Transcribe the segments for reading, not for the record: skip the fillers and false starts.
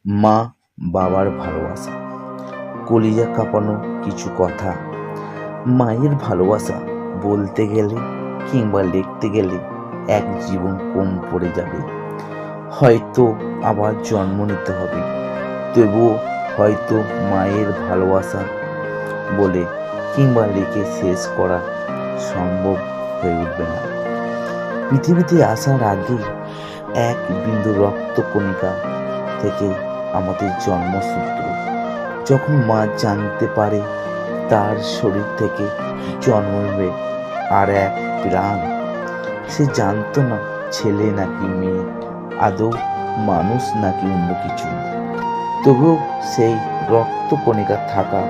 মা বাবার ভালোবাসা, কলিজা কাঁপানো কিছু কথা। মায়ের ভালোবাসা বলতে গেলে কিংবা লিখতে গেলে এক জীবন কম পড়ে যাবে। হয়তো আবার জন্ম নিতে হবে, তবুও হয়তো মায়ের ভালোবাসা বলে কিংবা লিখে শেষ করা সম্ভব হয়ে উঠবে না। পৃথিবীতে আসার আগে এক বিন্দু রক্তকণিকা থেকে আমাদের জন্মসূত্র। যখন মা জানতে পারে তার শরীর থেকে জন্ম নেবে আর এক প্রাণ, সে জানতো না ছেলে নাকি মেয়ে, আদৌ মানুষ নাকি অন্য কিছু। তবুও সেই রক্তকণিকা থাকা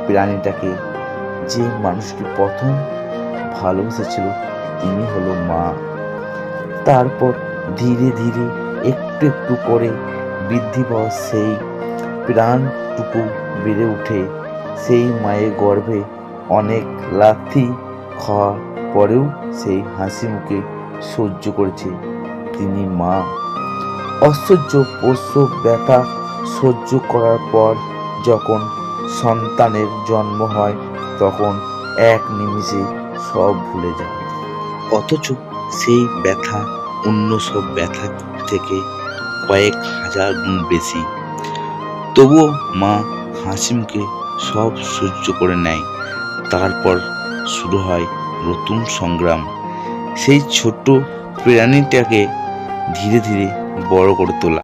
প্রাণীটাকে, যে মানুষটি প্রথম ভালোবেসেছিল, তিনি হলো মা। তারপর ধীরে ধীরে একটু একটু করে বৃদ্ধি পাওয়া সেই প্রাণটুকু বেড়ে ওঠে সেই মায়ের গর্ভে। অনেক লাথি খাওয়ার পরেও সেই হাসি মুখে সহ্য করেছে তিনি মা। অসহ্য প্রসব ব্যথা সহ্য করার পর যখন সন্তানের জন্ম হয়, তখন এক নিমিষে সব ভুলে যায়। অথচ সেই ব্যথা অন্য সব ব্যথা থেকে কয়েক হাজার গুণ বেশি। তবুও মা হাসি মুখে সব সহ্য করে নেয়। তারপর শুরু হয় নতুন সংগ্রাম, সেই ছোট্ট প্রাণীটাকে ধীরে ধীরে বড় করে তোলা।